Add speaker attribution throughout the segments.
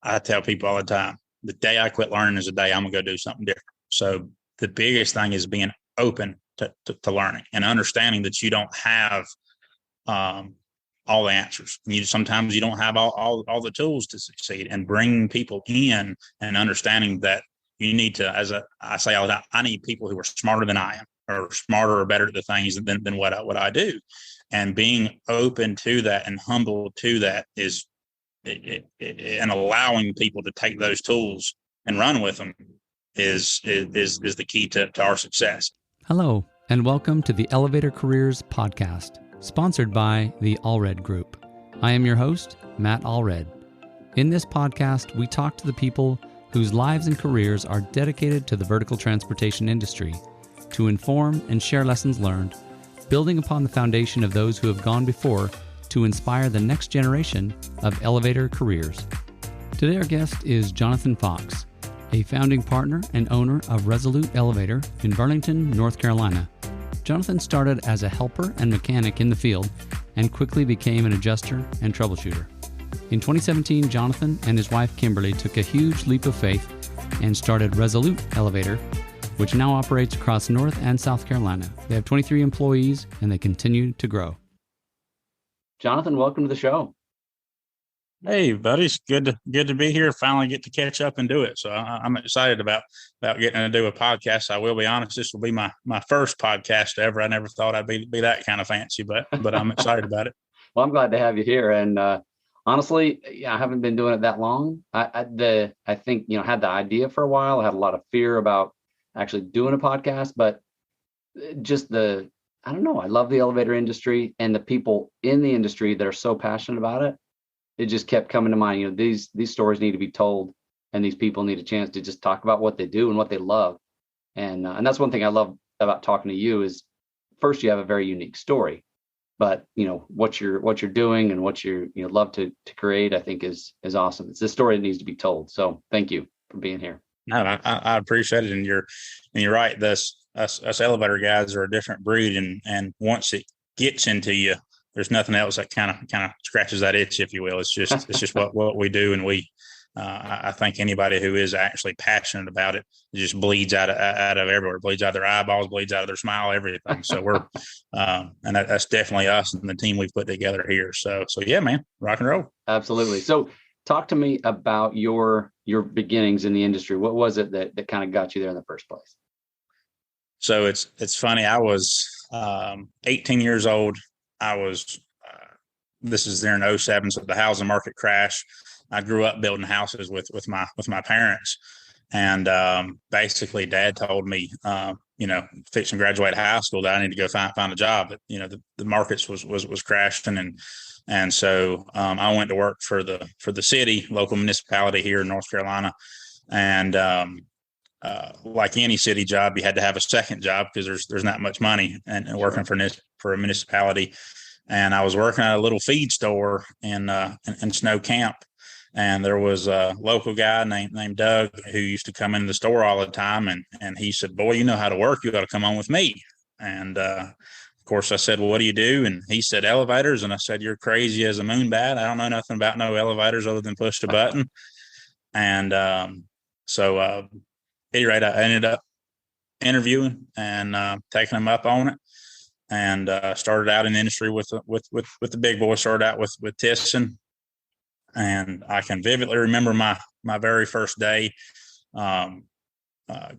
Speaker 1: I tell people all the time, the day I quit learning is the day I'm gonna go do something different. So the biggest thing is being open to learning and understanding that you don't have um, all the answers. Sometimes you don't have all the tools to succeed, and bringing people in and understanding that you need to, I say all the time, I need people who are smarter than I am, or smarter or better at the things than what I do. And being open to that and humble to that is and allowing people to take those tools and run with them is the key to our success.
Speaker 2: Hello, and welcome to the Elevator Careers Podcast, sponsored by the Allred Group. I am your host, Matt Allred. In this podcast, we talk to the people whose lives and careers are dedicated to the vertical transportation industry to inform and share lessons learned, building upon the foundation of those who have gone before to inspire the next generation of elevator careers. Today, our guest is Jonathan Fox, a founding partner and owner of Resolute Elevator in Burlington, North Carolina. Jonathan started as a helper and mechanic in the field and quickly became an adjuster and troubleshooter. In 2017, Jonathan and his wife Kimberly took a huge leap of faith and started Resolute Elevator, which now operates across North and South Carolina. They have 23 employees and they continue to grow. Jonathan, welcome to the show.
Speaker 1: Hey, buddies, good to be here. Finally get to catch up and do it. So I'm excited about getting to do a podcast. I will be honest, this will be my first podcast ever. I never thought I'd be that kind of fancy, but I'm excited about it.
Speaker 2: Well, I'm glad to have you here. And honestly, I haven't been doing it that long. I think, had the idea for a while. I had a lot of fear about actually doing a podcast, but just I don't know. I love the elevator industry and the people in the industry that are so passionate about it. It just kept coming to mind. These stories need to be told, and these people need a chance to just talk about what they do and what they love. And that's one thing I love about talking to you is, first, you have a very unique story, but what you're doing and what you love to create, I think is awesome. It's a story that needs to be told. So thank you for being here.
Speaker 1: No, I appreciate it, and you're right. Us elevator guys are a different breed, and once it gets into you, there's nothing else that kind of scratches that itch, if you will. It's just what we do, and I think anybody who is actually passionate about it just bleeds out of everywhere, bleeds out of their eyeballs, bleeds out of their smile, everything. So we're and that's definitely us and the team we've put together here. So yeah, man, rock and roll.
Speaker 2: Absolutely. So talk to me about your beginnings in the industry. What was it that kind of got you there in the first place?
Speaker 1: So it's funny. I was 18 years old. I was, this is there in 2007. So the housing market crashed. I grew up building houses with my parents. And basically Dad told me, fixing to graduate high school, that I need to go find a job. But, the markets was crashing. And so I went to work for the city, local municipality here in North Carolina. And like any city job, you had to have a second job because there's not much money and working for a municipality. And I was working at a little feed store in Snow Camp, and there was a local guy named Doug who used to come into the store all the time, and he said, "Boy, you know how to work. You got to come on with me." And of course, I said, "Well, what do you do?" And he said, "Elevators." And I said, "You're crazy as a moonbat. I don't know nothing about no elevators other than push the button." And so anyway, I ended up interviewing and taking them up on it, and started out in the industry with the big boys. Started out with Tisson, and I can vividly remember my very first day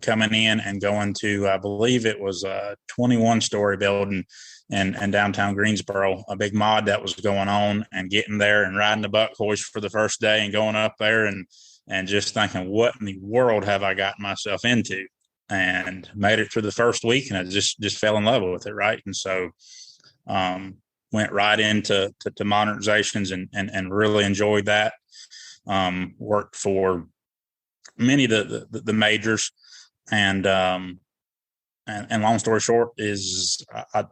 Speaker 1: coming in and going to, I believe it was a 21-story building in downtown Greensboro, a big mod that was going on, and getting there and riding the buck hoist for the first day and going up there and just thinking, what in the world have I gotten myself into? And made it through the first week, and I just fell in love with it, right? And so went right into modernizations and really enjoyed that. Worked for many of the majors, and long story short is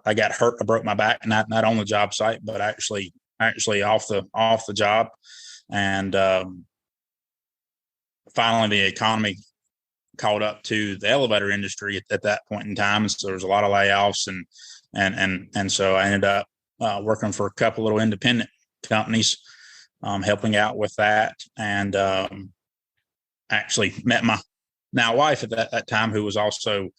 Speaker 1: I got hurt. I broke my back, not on the job site, but actually off the job, and finally the economy caught up to the elevator industry at that point in time. So there was a lot of layoffs, and so I ended up working for a couple little independent companies helping out with that, and actually met my now wife at that time, who was also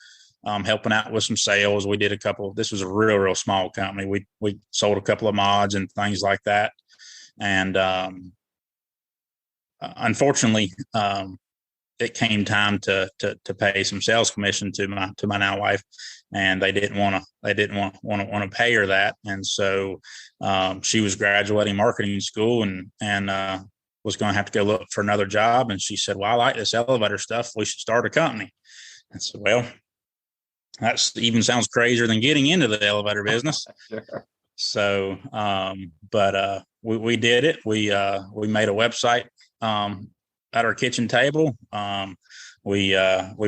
Speaker 1: helping out with some sales. We did a couple. This was a real small company. We sold a couple of mods and things like that, and unfortunately, it came time to pay some sales commission to my now wife, and they didn't want to pay her that, and so she was graduating marketing school and was going to have to go look for another job. And she said, "Well, I like this elevator stuff. We should start a company." I said, "Well, that even sounds crazier than getting into the elevator business."
Speaker 3: Sure.
Speaker 1: So, but we did it. We made a website at our kitchen table. We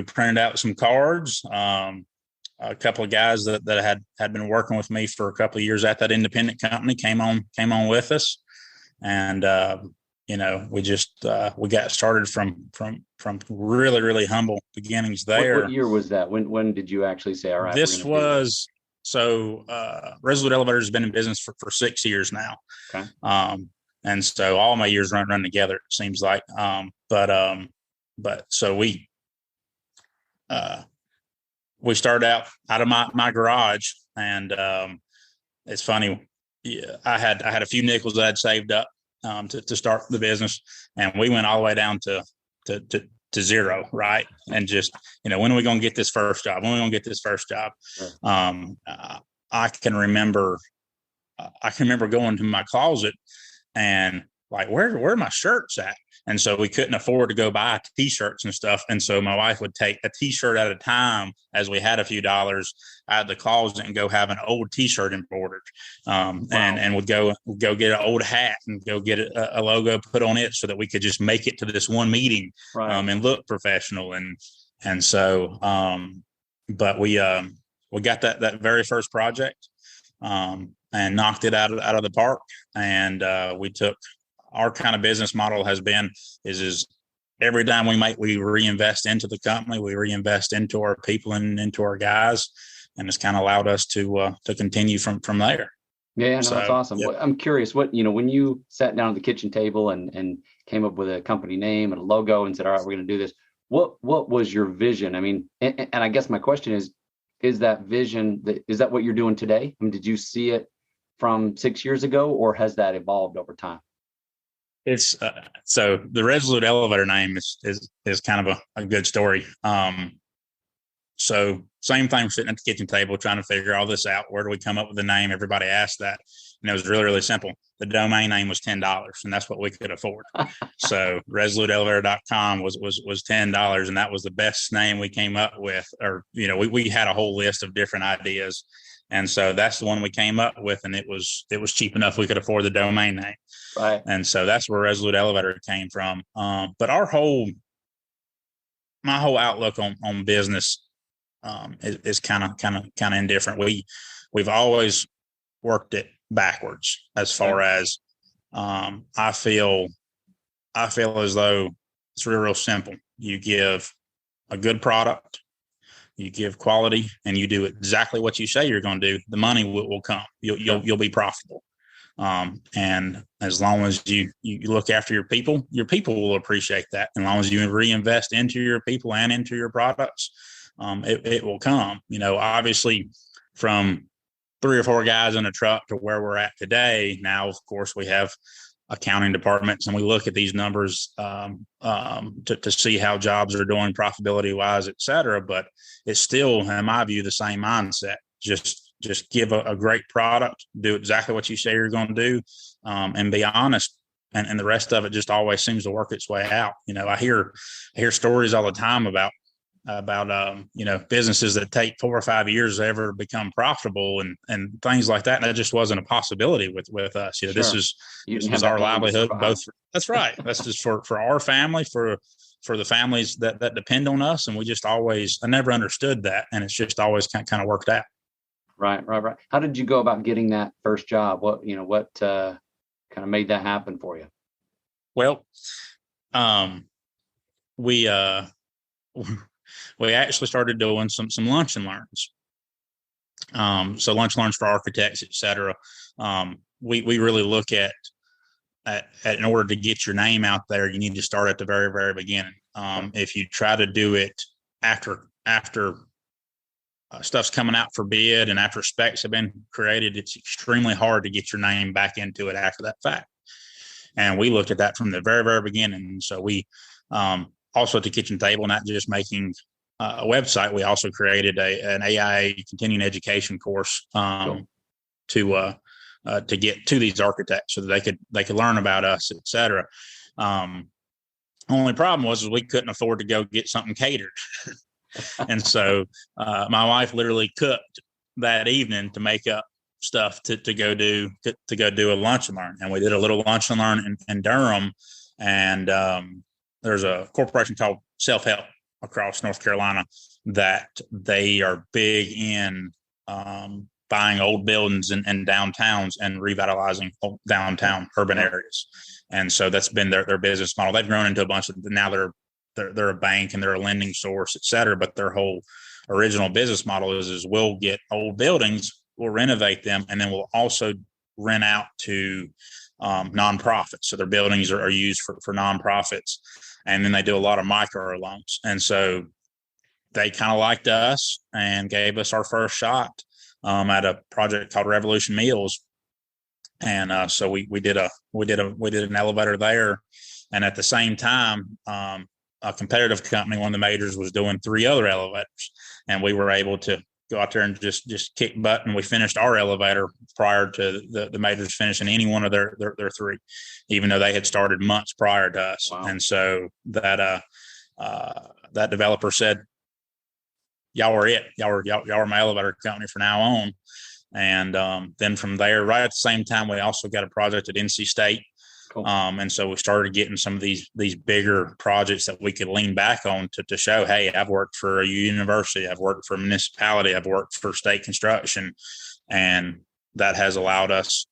Speaker 1: printed out some cards. A couple of guys that had been working with me for a couple of years at that independent company came on with us, and we just we got started from really humble beginnings there.
Speaker 3: What year was that? When did you actually say, "All right"?
Speaker 1: This was Resolute Elevator has been in business for 6 years now.
Speaker 3: Okay.
Speaker 1: And so all my years run together, it seems like. But so we started out of my garage, and it's funny. Yeah, I had a few nickels that I'd saved up to start the business, and we went all the way down to zero, right? And just, when are we going to get this first job? When are we going to get this first job?
Speaker 3: Sure.
Speaker 1: I can remember going to my closet and like, where are my shirts at? And so we couldn't afford to go buy T-shirts and stuff. And so my wife would take a T-shirt at a time as we had a few dollars out of the closet and go have an old T-shirt embroidered, and would go get an old hat and go get a logo put on it so that we could just make it to this one meeting,
Speaker 3: right.
Speaker 1: And look professional. And so, but we got that very first project, and knocked it out of the park. And we took our kind of business model is every time we reinvest into the company, we reinvest into our people and into our guys, and it's kind of allowed us to continue from there.
Speaker 3: Yeah, no, that's awesome. Yep. I'm curious, when you sat down at the kitchen table and came up with a company name and a logo and said, "All right, we're going to do this," what was your vision? I mean, and I guess my question is that vision, is that what you're doing today? I mean, did you see it from 6 years ago, or has that evolved over time?
Speaker 1: It's so the Resolute Elevator name is kind of a good story. So same thing, sitting at the kitchen table trying to figure all this out. Where do we come up with the name? Everybody asked that, and it was really simple. The domain name was $10, and that's what we could afford. So ResoluteElevator.com was $10, and that was the best name we came up with. Or we had a whole list of different ideas, and so that's the one we came up with, and it was cheap enough we could afford the domain name.
Speaker 3: Right.
Speaker 1: And so that's where Resolute Elevator came from. But my whole outlook on business is kind of indifferent. We've always worked it backwards as far as I feel as though it's real simple. You give a good product, you give quality, and you do exactly what you say you're going to do. The money will come. You'll be profitable. And as long as you look after your people will appreciate that. As long as you reinvest into your people and into your products, it will come. Obviously, from 3 or 4 guys in a truck to where we're at today. Now, of course, we have accounting departments, and we look at these numbers to see how jobs are doing profitability wise, et cetera. But it's still, in my view, the same mindset. Just give a great product, do exactly what you say you're going to do, and be honest. And the rest of it just always seems to work its way out. I hear stories all the time about businesses that take 4 or 5 years to ever become profitable and things like that. And that just wasn't a possibility with us. Sure. This was our livelihood. That's right. That's just for our family, for the families that depend on us. And I never understood that. And it's just always kind of worked out.
Speaker 3: Right. How did you go about getting that first job? What kind of made that happen for you?
Speaker 1: Well, we actually started doing some lunch and learns. So lunch and learns for architects, et cetera. We really look at in order to get your name out there, you need to start at the very, very beginning. If you try to do it after stuff's coming out for bid and after specs have been created, it's extremely hard to get your name back into it after that fact. And we looked at that from the very, very beginning. So we also at the kitchen table, not just making a website, we also created an AI continuing education course to get to these architects so that they could learn about us, et cetera. Only problem was we couldn't afford to go get something catered. And so my wife literally cooked that evening to make up stuff to go do a lunch and learn. And we did a little lunch and learn in Durham. And there's a corporation called Self Help across North Carolina that they are big in buying old buildings in downtowns and revitalizing downtown urban areas. And so that's been their business model. They've grown into a bunch of, now they're a bank and they're a lending source, et cetera. But their whole original business model is we'll get old buildings, we'll renovate them, and then we'll also rent out to nonprofits. So their buildings are used for nonprofits. And then they do a lot of micro loans. And so they kind of liked us and gave us our first shot at a project called Revolution Meals. And so we did an elevator there. And at the same time, a competitive company, one of the majors, was doing 3 other elevators, and we were able to go out there and just kick butt. And we finished our elevator prior to the majors finishing any one of their 3, even though they had started months prior to us. Wow. And so that developer said, y'all are it. Y'all are my elevator company from now on. And then from there, right at the same time, we also got a project at NC State. Cool. And so we started getting some of these bigger projects that we could lean back on to show, hey, I've worked for a university, I've worked for a municipality, I've worked for state construction, and that has allowed us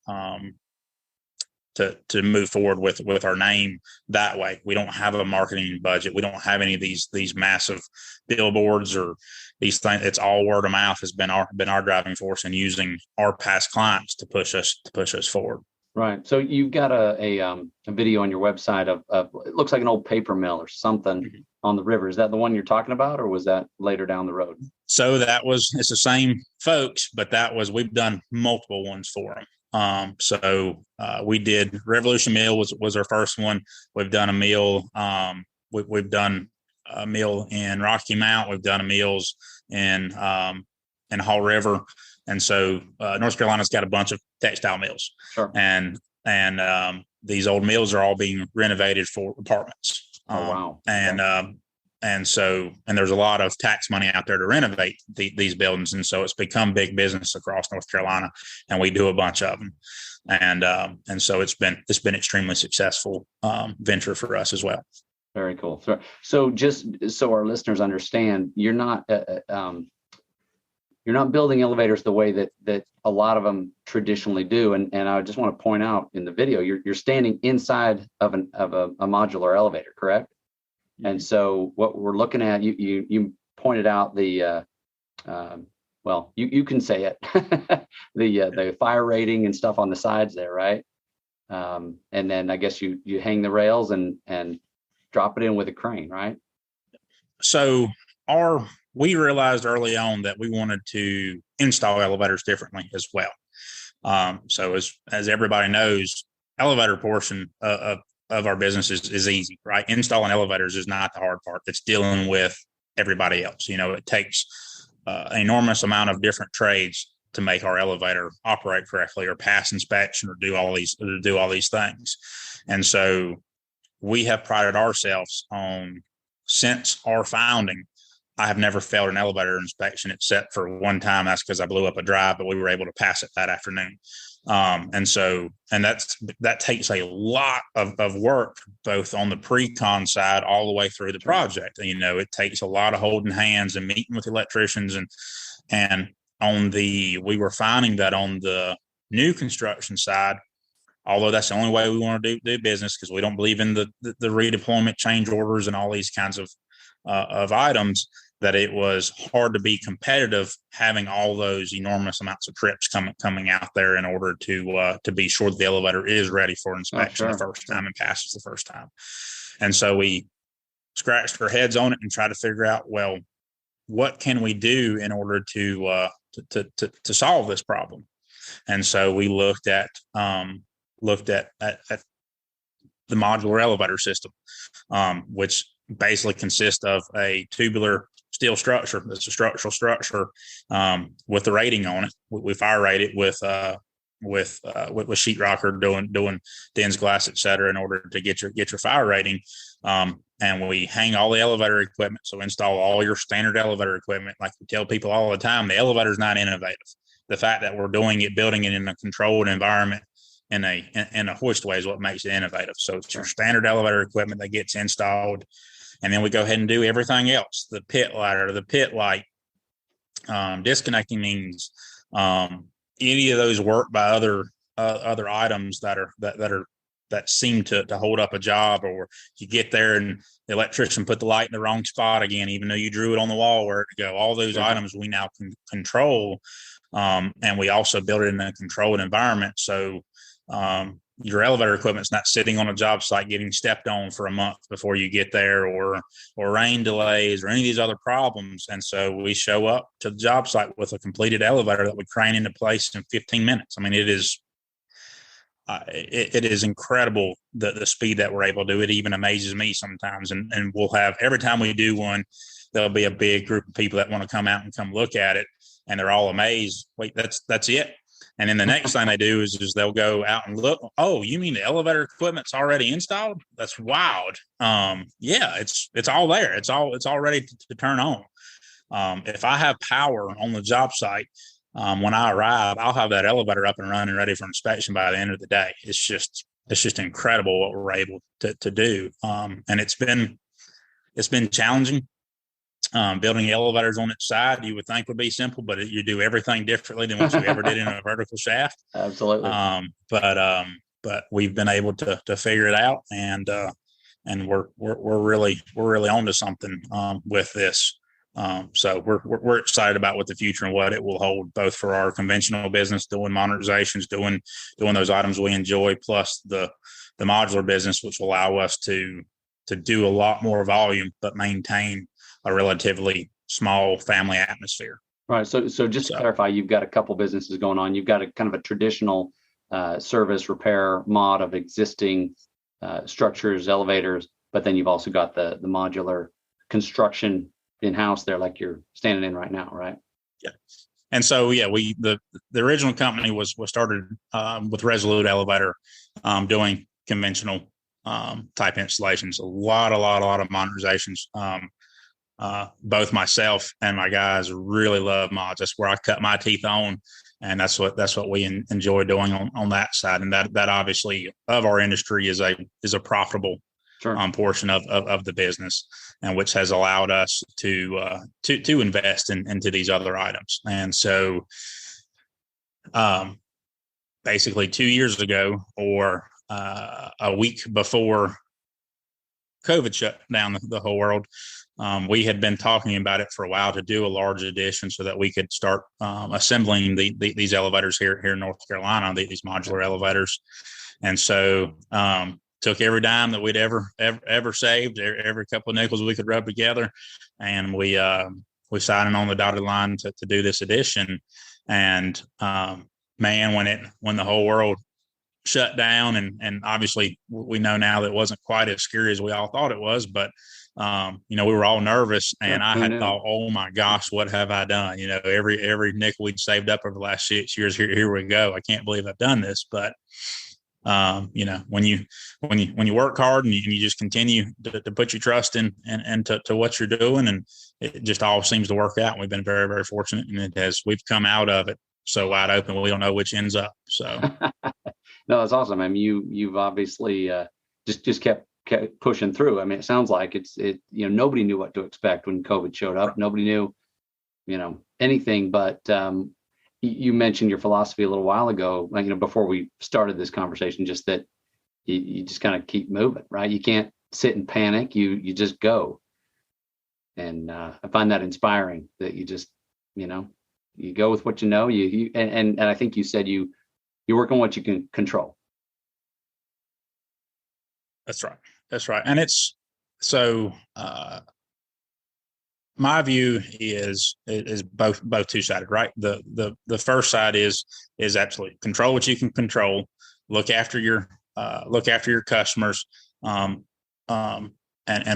Speaker 1: to move forward with our name that way. We don't have a marketing budget. We don't have any of these massive billboards or these things. It's all word of mouth has been our driving force, and using our past clients to push us forward.
Speaker 3: Right. So you've got a video on your website of it looks like an old paper mill or something on the river. Is that the one you're talking about, or was that later down the road?
Speaker 1: So it's the same folks, but we've done multiple ones for them. So we did Revolution Mill was our first one. We've done a mill. We've done a mill in Rocky Mount. We've done a mills in Haw River. And so North Carolina's got a bunch of textile mills. Sure. And these old mills are all being renovated for apartments.
Speaker 3: Oh, wow.
Speaker 1: And so there's a lot of tax money out there to renovate these buildings. And so it's become big business across North Carolina, and we do a bunch of them. And so it's been extremely successful venture for us as well.
Speaker 3: Very cool. So just so our listeners understand, you're not building elevators the way that a lot of them traditionally do. And I just want to point out in the video, you're standing inside of a modular elevator, correct? And so what we're looking at, you pointed out the well, you can say it, the fire rating and stuff on the sides there, right? And then I guess you hang the rails and drop it in with a crane, right?
Speaker 1: So we realized early on that we wanted to install elevators differently as well. So as everybody knows, elevator portion of our business is easy, right? Installing elevators is not the hard part. It's dealing with everybody else. It takes an enormous amount of different trades to make our elevator operate correctly, or pass inspection, or do all these things. And so we have prided ourselves on, since our founding, I have never failed an elevator inspection except for one time. That's because I blew up a drive, but we were able to pass it that afternoon. And that takes a lot of work, both on the pre-con side all the way through the project. It takes a lot of holding hands and meeting with electricians, and we were finding that on the new construction side, although that's the only way we want to do business, because we don't believe in the redeployment change orders and all these kinds of items, that it was hard to be competitive having all those enormous amounts of trips coming out there in order to be sure the elevator is ready for inspection the first time and passes the first time. And so we scratched our heads on it and tried to figure out, well, what can we do in order to solve this problem? And so we looked at the modular elevator system, which basically consists of a tubular steel structure. It's a structural structure with the rating on it. We fire rate it with sheetrocker, doing Den's glass, et cetera, in order to get your fire rating. And we hang all the elevator equipment. So install all your standard elevator equipment. Like we tell people all the time, the elevator is not innovative. The fact that we're building it in a controlled environment in a hoist way is what makes it innovative. So it's your standard elevator equipment that gets installed. And then we go ahead and do everything else: the pit ladder, the pit light, disconnecting means, any of those work by other items that seem to hold up a job, or you get there and the electrician put the light in the wrong spot again, even though you drew it on the wall where it to go. All those items we now can control, and we also build it in a controlled environment. So your elevator equipment's not sitting on a job site getting stepped on for a month before you get there, or rain delays or any of these other problems. And so we show up to the job site with a completed elevator that we crane into place in 15 minutes. I mean, it is incredible the speed that we're able to do it. Even amazes me sometimes. And we'll have, every time we do one, there'll be a big group of people that want to come out and come look at it, and they're all amazed. Wait, that's it? And then the next thing they do is they'll go out and look. Oh, you mean the elevator equipment's already installed? That's wild. Yeah, it's all there. It's all ready to turn on. If I have power on the job site, when I arrive, I'll have that elevator up and running, ready for inspection by the end of the day. It's just incredible what we're able to do. And it's been challenging. Building elevators on its side, you would think would be simple, but you do everything differently than what you ever did in a vertical shaft.
Speaker 3: Absolutely.
Speaker 1: But we've been able to figure it out, and we're really onto something with this. So we're excited about what the future and what it will hold, both for our conventional business, doing modernizations, doing those items we enjoy, plus the modular business, which will allow us to do a lot more volume, but maintain a relatively small family atmosphere.
Speaker 3: Right. So just to clarify, you've got a couple businesses going on. You've got a kind of a traditional service repair mod of existing structures, elevators, but then you've also got the modular construction in-house there, like you're standing in right now, right?
Speaker 1: Yeah. And so, yeah, the original company was started with Resolute Elevator, doing conventional type installations, a lot of modernizations. Both myself and my guys really love mods. That's where I cut my teeth on, and that's what we enjoy doing on that side. And that obviously of our industry is a profitable portion of the business, and which has allowed us to invest into these other items. And so, basically 2 years ago, or a week before COVID shut down the whole world, we had been talking about it for a while to do a large addition so that we could start assembling these elevators here in North Carolina, these modular elevators. And so took every dime that we'd ever saved, every couple of nickels we could rub together, and we signed on the dotted line to do this addition. And man, when the whole world shut down, and obviously we know now that it wasn't quite as scary as we all thought it was, but we were all nervous, and I had thought, oh my gosh, what have I done? Every nickel we'd saved up over the last 6 years, here we go. I can't believe I've done this. But when you work hard and you just continue to put your trust in and to what you're doing, and it just all seems to work out. We've been very, very fortunate, and we've come out of it so wide open, we don't know which ends up. So
Speaker 3: no, that's awesome. I mean, you've obviously just kept pushing through. I mean, it sounds like nobody knew what to expect when COVID showed up. Nobody knew, anything. But you mentioned your philosophy a little while ago, before we started this conversation, just that you just kind of keep moving, right? You can't sit and panic. You just go. And I find that inspiring that you just, you go with what you know, and I think you said you work on what you can control.
Speaker 1: That's right. That's right. And it's so, my view is both two-sided, right? The first side is absolutely control what you can control, look after your customers, and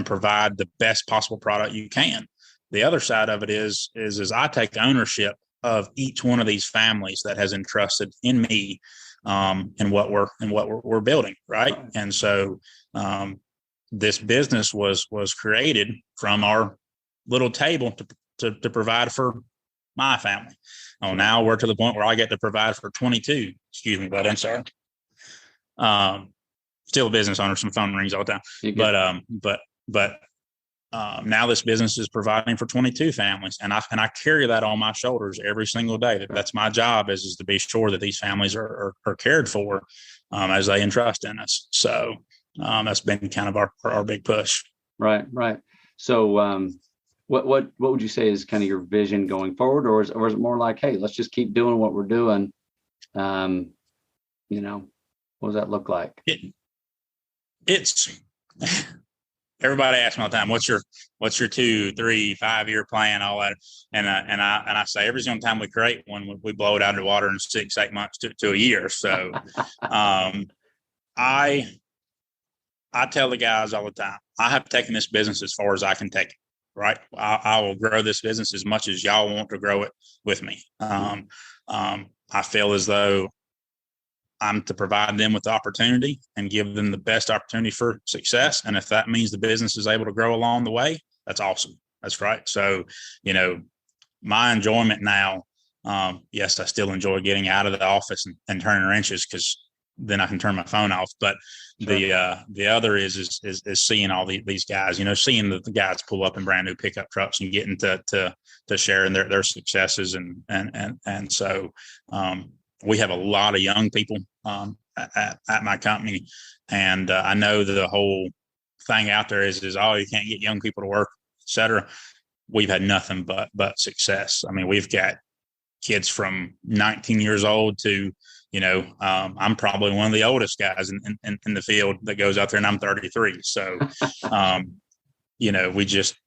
Speaker 1: provide the best possible product you can. The other side of it is I take ownership of each one of these families that has entrusted in me, in what we're building, right? And so, this business was created from our little table to provide for my family. Oh, now we're to the point where I get to provide for 22. Excuse me, bud. I'm sorry. Still a business owner. Some phone rings all the time. But now this business is providing for 22 families, and I carry that on my shoulders every single day. That's my job is to be sure that these families are cared for, as they entrust in us. So that's been kind of our big push.
Speaker 3: Right. So what would you say is kind of your vision going forward, or is it more like, hey, let's just keep doing what we're doing? What does that look like?
Speaker 1: It's everybody asks me all the time, what's your 2, 3, 5 year plan, all that, and I say every single time we create one, we blow it out of the water in 6, 8 months to a year. So I tell the guys all the time, I have taken this business as far as I can take it. Right. I will grow this business as much as y'all want to grow it with me. I feel as though I'm to provide them with the opportunity and give them the best opportunity for success. And if that means the business is able to grow along the way, that's awesome. That's right. So, my enjoyment now, yes, I still enjoy getting out of the office and turning wrenches, because then I can turn my phone off. But sure. The other is seeing all these guys, seeing the guys pull up in brand new pickup trucks and getting to share in their successes. And so we have a lot of young people at my company. And I know the whole thing out there is, oh, you can't get young people to work, et cetera. We've had nothing but success. I mean, we've got kids from 19 years old to, I'm probably one of the oldest guys in the field that goes out there, and I'm 33. So,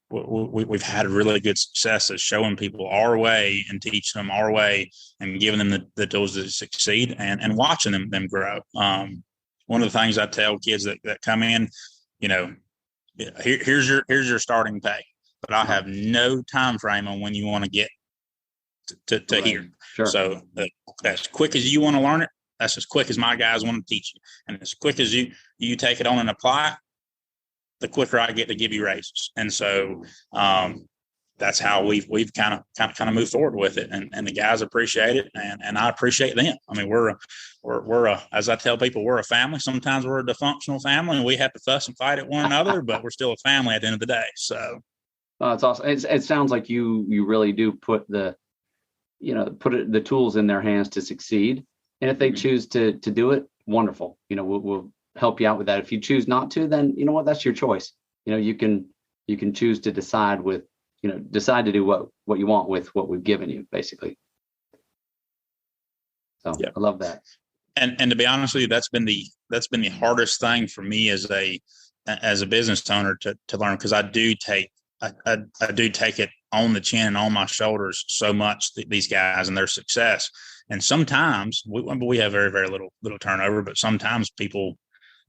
Speaker 1: we've had really good success at showing people our way and teaching them our way and giving them the tools to succeed and watching them grow. One of the things I tell kids that come in, here's your starting pay, but I have no time frame on when you want to get to right. Here.
Speaker 3: Sure.
Speaker 1: So as quick as you want to learn it, that's as quick as my guys want to teach you. And as quick as you take it on and apply, the quicker I get to give you raises. And so that's how we've kind of moved forward with it. And the guys appreciate it, and I appreciate them. I mean, we're as I tell people, we're a family. Sometimes we're a dysfunctional family and we have to fuss and fight at one another, but we're still a family at the end of the day. So
Speaker 3: it's awesome. It sounds like you really do put the tools in their hands to succeed. And if they choose to do it, wonderful. We'll help you out with that. If you choose not to, then you know what, that's your choice. You can choose to decide to do what you want with what we've given you, basically. So yeah. I love that.
Speaker 1: And to be honest with you, that's been the hardest thing for me as a business owner to learn, because I do take it on the chin and on my shoulders so much, these guys and their success. And sometimes we have very, very little turnover, but sometimes people,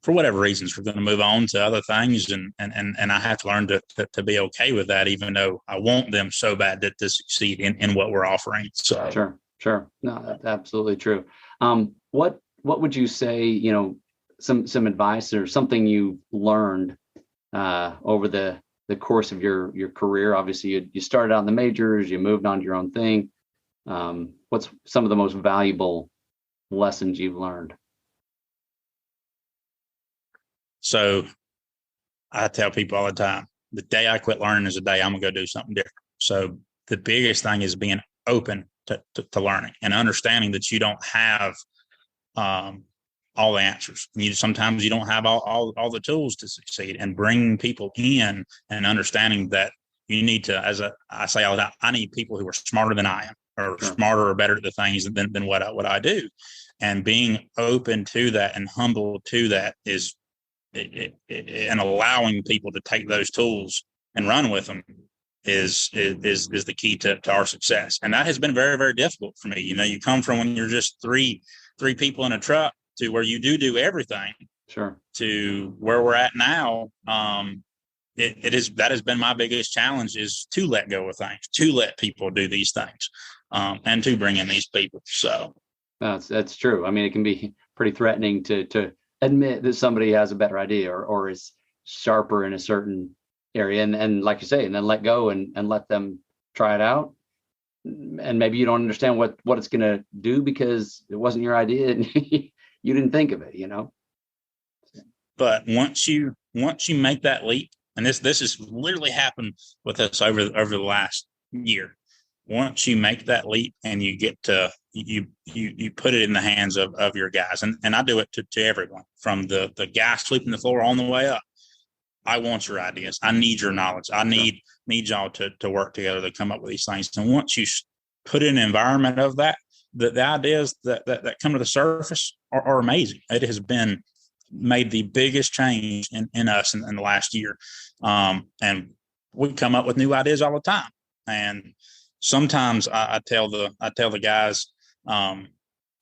Speaker 1: for whatever reasons, we're going to move on to other things. And I have to learn to be okay with that, even though I want them so bad to succeed in what we're offering. So
Speaker 3: Sure. No, that's absolutely true. What would you say, some advice or something you learned over the course of your career? Obviously you started out in the majors, you moved on to your own thing. What's some of the most valuable lessons you've learned? So
Speaker 1: I tell people all the time, the day I quit learning is the day I'm gonna go do something different. So the biggest thing is being open to learning and understanding that you don't have all the answers. Sometimes you don't have all the tools to succeed, and bringing people in and understanding that You need to, I say all the time, I need people who are smarter than I am, or
Speaker 3: Sure.
Speaker 1: smarter or better at the things than what I do. And being open to that and humble to that is, and allowing people to take those tools and run with them is the key to our success. And that has been very, very difficult for me. You come from when you're just three people in a truck to where you do everything.
Speaker 3: Sure.
Speaker 1: To where we're at now. That has been my biggest challenge, is to let go of things, to let people do these things, and to bring in these people. So
Speaker 3: that's true. I mean, it can be pretty threatening to admit that somebody has a better idea or is sharper in a certain area, and like you say, and then let go and let them try it out. And maybe you don't understand what it's going to do because it wasn't your idea and you didn't think of it,
Speaker 1: But once you make that leap, and this has literally happened with us over the last year. Once you make that leap and you get to you put it in the hands of your guys, and I do it to everyone, from the guy sweeping the floor on the way up. I want your ideas. I need your knowledge. I need y'all to work together to come up with these things. And once you put in an environment of that, the ideas that come to the surface are amazing. It has been made the biggest change in us in the last year. And we come up with new ideas all the time. And sometimes I tell the guys,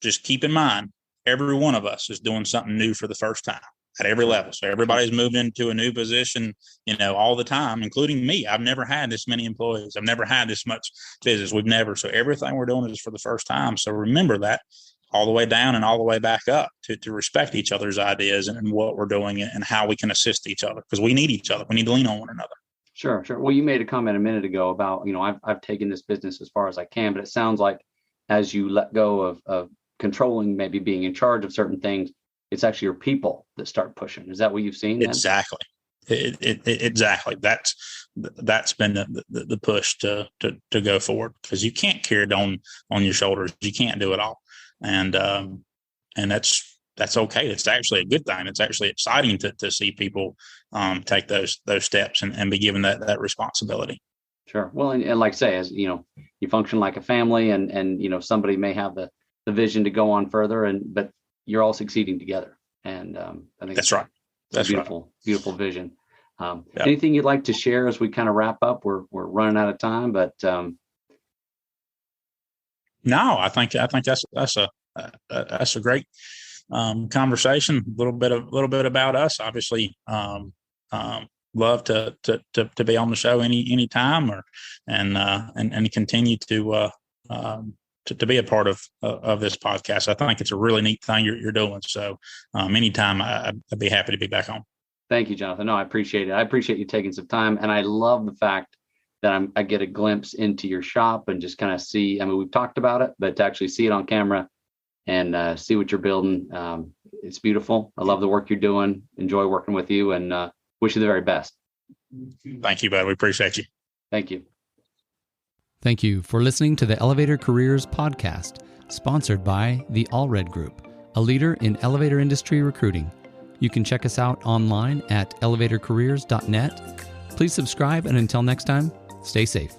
Speaker 1: just keep in mind, every one of us is doing something new for the first time at every level. So everybody's moved into a new position, all the time, including me. I've never had this many employees. I've never had this much business. So everything we're doing is for the first time. So remember that, all the way down and all the way back up, to respect each other's ideas and what we're doing and how we can assist each other, because we need each other. We need to lean on one another.
Speaker 3: Sure. Well, you made a comment a minute ago about, I've taken this business as far as I can, but it sounds like as you let go of controlling, maybe being in charge of certain things, it's actually your people that start pushing. Is that what you've seen then?
Speaker 1: Exactly. Exactly. That's been the push to go forward, because you can't carry it on your shoulders. You can't do it all. And that's okay. It's actually a good thing. It's actually exciting to see people take those steps and be given that responsibility.
Speaker 3: Sure. Well, and like I say, as you function like a family, and somebody may have the vision to go on further, but you're all succeeding together. And I think
Speaker 1: that's right. That's
Speaker 3: beautiful vision. Anything you'd like to share as we kind of wrap up? We're running out of time, but
Speaker 1: no, I think that's a great conversation. A little bit about us. Obviously, love to be on the show anytime, and continue to be a part of this podcast. I think it's a really neat thing you're doing. So anytime, I'd be happy to be back on.
Speaker 3: Thank you, Jonathan. No, I appreciate it. I appreciate you taking some time, and I love the fact that I get a glimpse into your shop and just kind of see. I mean, we've talked about it, but to actually see it on camera and see what you're building, it's beautiful. I love the work you're doing. Enjoy working with you, and wish you the very best.
Speaker 1: Thank you, bud. We appreciate you.
Speaker 3: Thank you.
Speaker 2: Thank you for listening to the Elevator Careers Podcast, sponsored by the Allred Group, a leader in elevator industry recruiting. You can check us out online at elevatorcareers.net. Please subscribe, and until next time, stay safe.